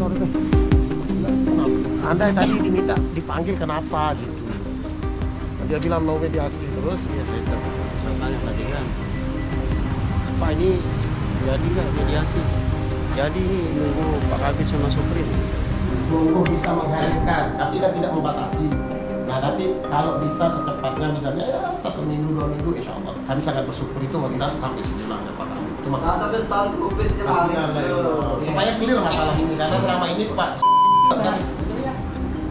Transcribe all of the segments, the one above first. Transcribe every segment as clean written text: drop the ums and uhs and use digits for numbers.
sorry. Anda tadi diminta dipanggil kenapa gitu. Dia bilang mau mediasi terus, ya saya tanya tadi kan, Pak ini jadi nggak mediasi? Jadi nunggu Pak Kabit sama Suprin. Nunggu bisa menghadirkan, tapi tidak membatasi. Nah, tapi kalau bisa secepatnya, misalnya ya 1 minggu, 2 minggu, insya Allah. Kami sangat bersyukur itu mobilitas sampai sejumlahnya Pak Kabit. Itu maksudnya. Sampai setahun COVID supaya clear masalah ini, karena selama ini Pak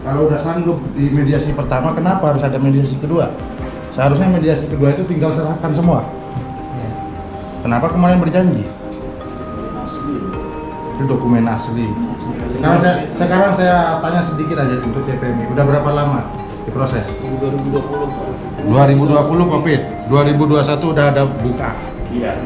kalau udah sanggup di mediasi pertama, kenapa harus ada mediasi kedua? Seharusnya mediasi kedua itu tinggal serahkan semua. Kenapa kemarin berjanji? Itu dokumen asli. Sekarang saya tanya sedikit aja untuk CPMI. Udah berapa lama diproses? 2020. 2020 COVID, 2021 udah ada buka. Iya.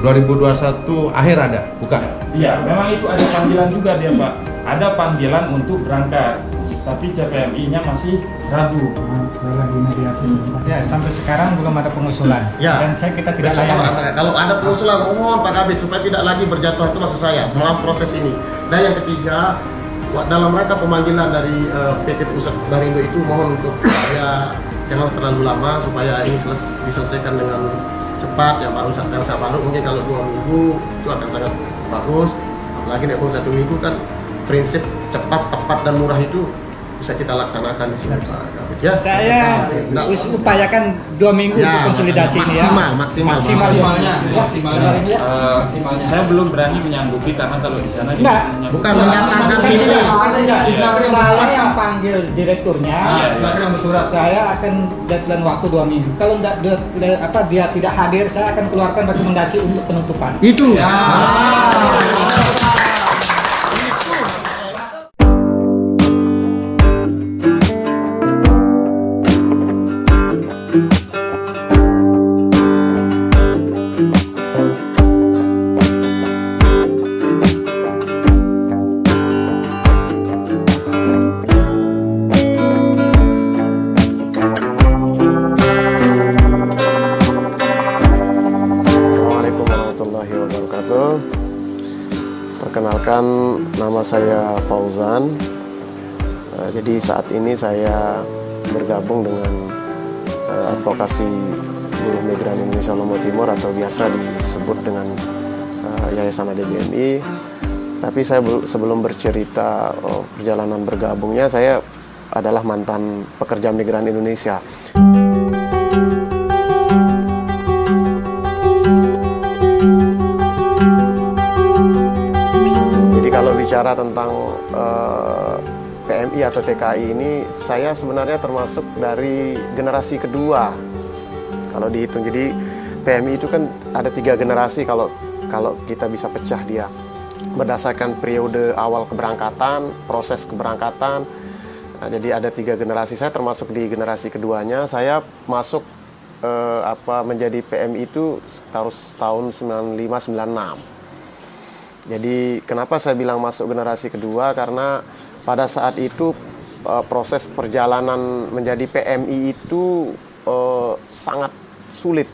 2021 akhir ada buka. Iya, memang itu ada panggilan juga dia Pak. Ada panggilan untuk berangkat, tapi CPMI-nya masih ragu. Ya, sampai sekarang belum ada pengusulan. Ya. Dan kita tidak layani. Kalau ada pengusulan, mohon Pak Kabit supaya tidak lagi berjatuh, itu maksud saya selama proses ini. Dan yang ketiga, dalam rangka pemanggilan dari PT Pusat Barindo itu, mohon untuk ya jangan terlalu lama supaya ini diselesaikan dengan cepat. Yang saya baru mungkin kalau 2 minggu itu akan sangat bagus. Apalagi nek 1 minggu kan prinsip cepat, tepat dan murah itu bisa kita laksanakan di sini Pak Kabit. Ya, saya upayakan 2 minggu untuk konsolidasi ini ya. Maksimalnya. Saya belum berani menyanggupi karena kalau di sana bukan menyatakan ini. Saya yang panggil direkturnya. Saya akan deadline waktu 2 minggu. Kalau dia tidak hadir, saya akan keluarkan rekomendasi untuk penutupan. Itu. Perkenalkan, nama saya Fauzan. Jadi saat ini saya bergabung dengan advokasi buruh migran Indonesia Lombok Timur atau biasa disebut dengan Yayasan ADBMI. Tapi saya sebelum bercerita perjalanan bergabungnya, saya adalah mantan pekerja migran Indonesia. Kalau bicara tentang PMI atau TKI ini, saya sebenarnya termasuk dari generasi kedua. Kalau dihitung, jadi PMI itu kan ada 3 generasi kalau kita bisa pecah dia berdasarkan periode awal keberangkatan, proses keberangkatan. Nah, jadi ada 3 generasi. Saya termasuk di generasi keduanya. Saya masuk menjadi PMI itu tahun 95-96. Jadi kenapa saya bilang masuk generasi kedua, karena pada saat itu proses perjalanan menjadi PMI itu sangat sulit.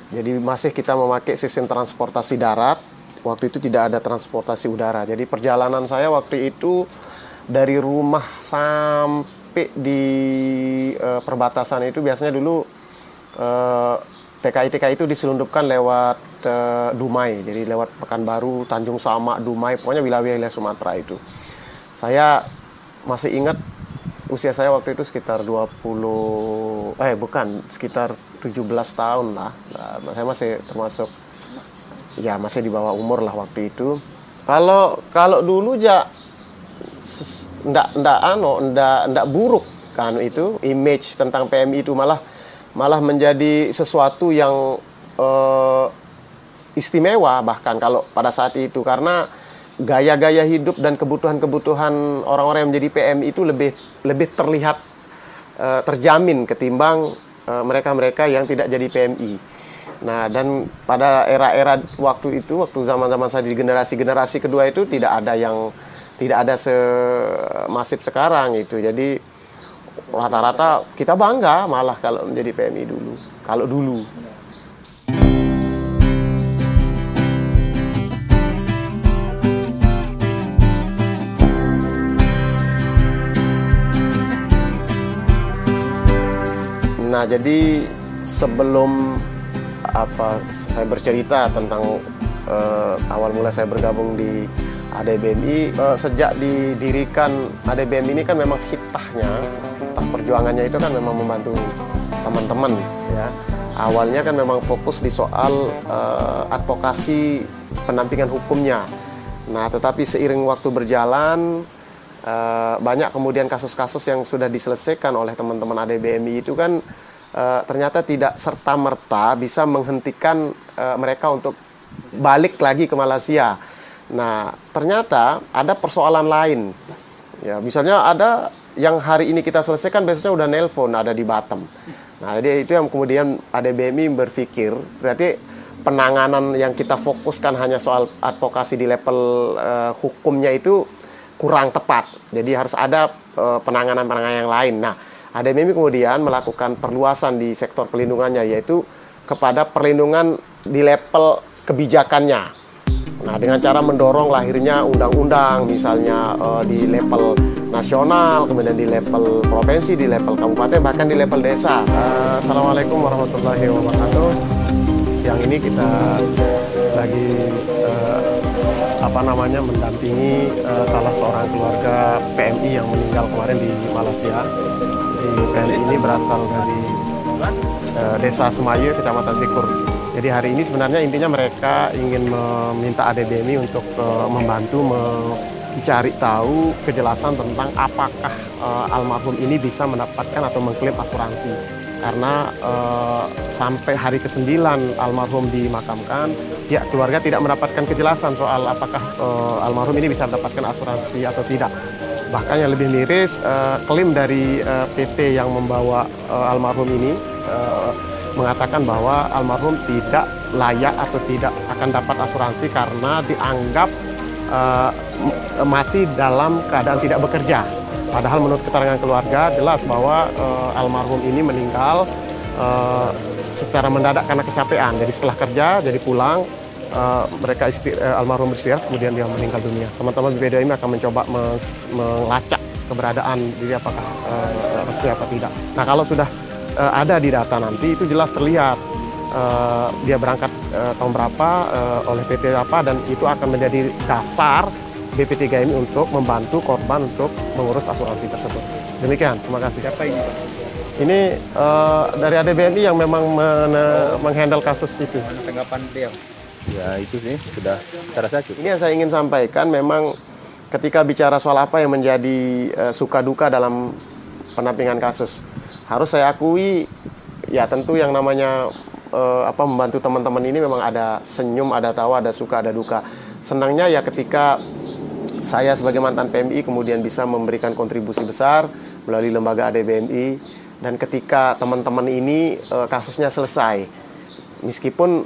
Jadi masih kita memakai sistem transportasi darat, waktu itu tidak ada transportasi udara. Jadi perjalanan saya waktu itu dari rumah sampai di perbatasan itu biasanya dulu TKI itu diselundupkan lewat Dumai, jadi lewat Pekanbaru, Tanjung Samak, Dumai, pokoknya wilayah Sumatera itu. Saya masih ingat usia saya waktu itu sekitar sekitar 17 tahun lah. Nah, saya masih termasuk, ya masih di bawah umur lah waktu itu. Kalau dulu ndak buruk kan itu, image tentang PMI itu malah menjadi sesuatu yang istimewa bahkan kalau pada saat itu, karena gaya-gaya hidup dan kebutuhan-kebutuhan orang-orang yang menjadi PMI itu lebih terlihat terjamin ketimbang mereka-mereka yang tidak jadi PMI. Nah, dan pada era-era waktu itu, waktu zaman-zaman saya di generasi kedua itu tidak ada semasif sekarang itu. Jadi rata-rata kita bangga malah kalau menjadi PMI dulu. Kalau dulu. Nah, jadi sebelum saya bercerita tentang awal mula saya bergabung di ADBMI, sejak didirikan ADBMI ini kan memang hitah perjuangannya itu kan memang membantu teman-teman ya. Awalnya kan memang fokus di soal advokasi pendampingan hukumnya. Nah, tetapi seiring waktu berjalan, banyak kemudian kasus-kasus yang sudah diselesaikan oleh teman-teman ADBMI itu kan ternyata tidak serta-merta bisa menghentikan mereka untuk balik lagi ke Malaysia. Nah, ternyata ada persoalan lain. Ya, misalnya ada yang hari ini kita selesaikan, besoknya udah nelpon ada di Batam. Nah, jadi itu yang kemudian ADBMI berpikir, berarti penanganan yang kita fokuskan hanya soal advokasi di level hukumnya itu kurang tepat. Jadi harus ada penanganan-penanganan yang lain. Nah, ADBMI kemudian melakukan perluasan di sektor perlindungannya, yaitu kepada perlindungan di level kebijakannya. Nah, dengan cara mendorong lahirnya undang-undang, misalnya di level nasional, kemudian di level provinsi, di level kabupaten, bahkan di level desa. Assalamualaikum warahmatullahi wabarakatuh. Siang ini kita lagi mendampingi salah seorang keluarga PMI yang meninggal kemarin di Malaysia. PMI ini berasal dari Desa Semayu, Kecamatan Sikur. Jadi hari ini sebenarnya intinya mereka ingin meminta ADBMI untuk membantu mencari tahu kejelasan tentang apakah almarhum ini bisa mendapatkan atau mengklaim asuransi. Karena sampai hari ke-9 almarhum dimakamkan, pihak keluarga tidak mendapatkan kejelasan soal apakah almarhum ini bisa mendapatkan asuransi atau tidak. Bahkan yang lebih miris, klaim dari PT yang membawa almarhum ini mengatakan bahwa almarhum tidak layak atau tidak akan dapat asuransi karena dianggap mati dalam keadaan tidak bekerja. Padahal menurut keterangan keluarga jelas bahwa almarhum ini meninggal secara mendadak karena kecapean. Jadi setelah kerja, jadi pulang, almarhum beristirahat, kemudian dia meninggal dunia. Teman-teman BPDI akan mencoba melacak keberadaan diri apakah resmi atau tidak. Nah, kalau sudah ada di data nanti itu jelas terlihat dia berangkat tahun berapa oleh PT apa, dan itu akan menjadi dasar BP3MI untuk membantu korban untuk mengurus asuransi tersebut. Demikian, terima kasih. Siapa ini, Pak? Ini dari ADBMI yang memang menghandle kasus itu. Tanggapan beliau? Ya itu sih, sudah saya rasa cukup. Ini yang saya ingin sampaikan, memang ketika bicara soal apa yang menjadi suka duka dalam pendampingan kasus, harus saya akui, ya tentu yang namanya membantu teman-teman ini memang ada senyum, ada tawa, ada suka, ada duka. Senangnya ya ketika saya sebagai mantan PMI kemudian bisa memberikan kontribusi besar melalui lembaga ADBMI, dan ketika teman-teman ini kasusnya selesai, meskipun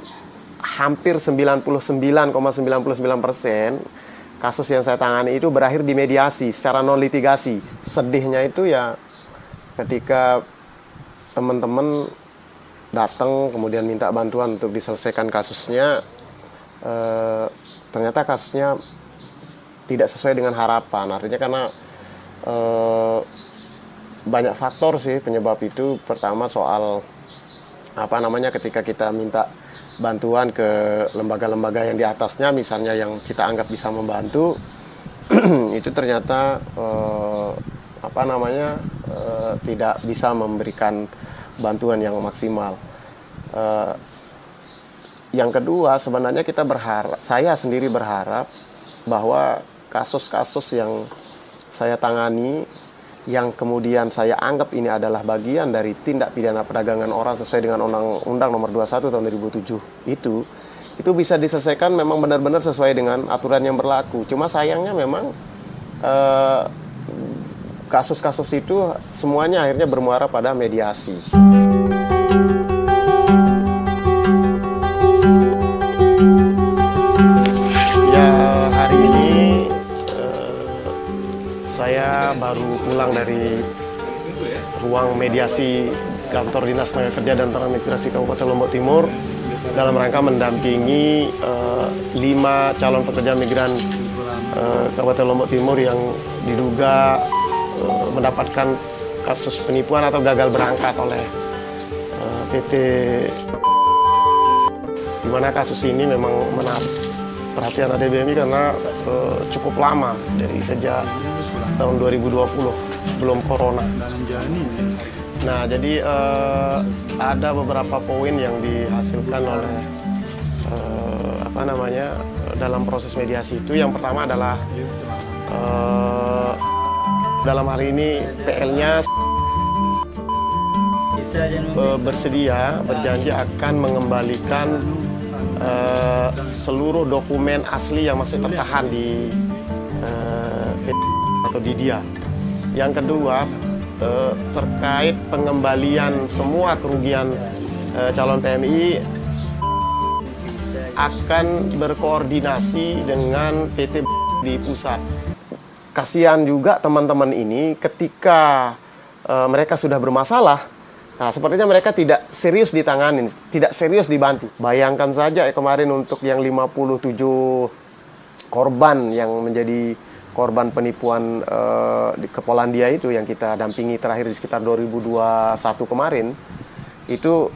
hampir 99,99% kasus yang saya tangani itu berakhir di mediasi secara non litigasi. Sedihnya itu ya ketika teman-teman datang kemudian minta bantuan untuk diselesaikan kasusnya, ternyata kasusnya tidak sesuai dengan harapan. Artinya karena banyak faktor sih penyebab itu. Pertama soal ketika kita minta bantuan ke lembaga-lembaga yang di atasnya, misalnya yang kita anggap bisa membantu, itu ternyata tidak bisa memberikan bantuan yang maksimal. Yang kedua, sebenarnya saya sendiri berharap bahwa kasus-kasus yang saya tangani, yang kemudian saya anggap ini adalah bagian dari tindak pidana perdagangan orang sesuai dengan Undang-Undang Nomor 21 tahun 2007 itu bisa diselesaikan memang benar-benar sesuai dengan aturan yang berlaku. Cuma sayangnya memang kasus-kasus itu semuanya akhirnya bermuara pada mediasi. Ya, hari ini saya baru pulang dari ruang mediasi kantor Dinas Tenaga Kerja dan Transmigrasi Kabupaten Lombok Timur dalam rangka mendampingi 5 calon pekerja migran Kabupaten Lombok Timur yang diduga mendapatkan kasus penipuan atau gagal berangkat oleh PT, di mana kasus ini memang menarik perhatian ADBMI karena cukup lama, dari sejak tahun 2020 sebelum corona. Nah, jadi ada beberapa poin yang dihasilkan oleh dalam proses mediasi itu. Yang pertama adalah dalam hari ini PL-nya berjanji akan mengembalikan seluruh dokumen asli yang masih tertahan di atau di dia. Yang kedua, terkait pengembalian semua kerugian calon PMI akan berkoordinasi dengan PT di pusat. Kasihan juga teman-teman ini ketika mereka sudah bermasalah. Nah, sepertinya mereka tidak serius ditanganin, tidak serius dibantu. Bayangkan saja kemarin untuk yang 57 korban yang menjadi korban penipuan ke Polandia itu yang kita dampingi terakhir di sekitar 2021 kemarin, itu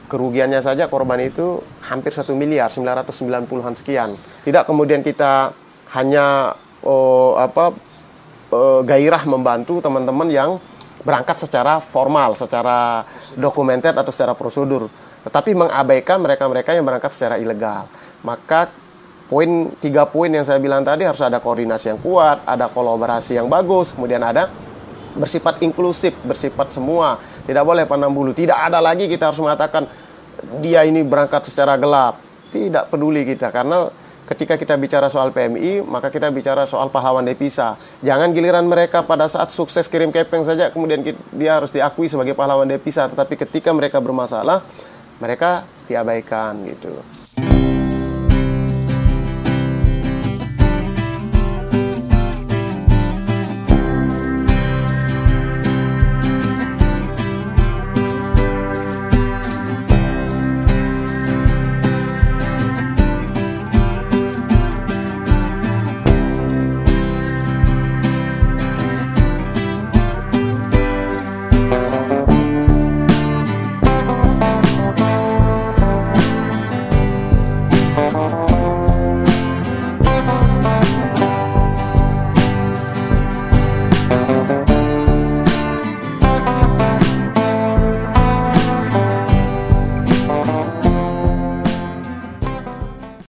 kerugiannya saja korban itu hampir 1 miliar 990-an sekian. Tidak kemudian kita hanya gairah membantu teman-teman yang berangkat secara formal, secara dokumented atau secara prosedur, tetapi mengabaikan mereka-mereka yang berangkat secara ilegal. Maka 3 poin yang saya bilang tadi, harus ada koordinasi yang kuat, ada kolaborasi yang bagus, kemudian ada bersifat inklusif, bersifat semua. Tidak boleh pandang bulu. Tidak ada lagi kita harus mengatakan dia ini berangkat secara gelap. Tidak peduli kita, karena ketika kita bicara soal PMI, maka kita bicara soal pahlawan devisa. Jangan giliran mereka pada saat sukses kirim kepeng saja, kemudian dia harus diakui sebagai pahlawan devisa. Tetapi ketika mereka bermasalah, mereka diabaikan gitu.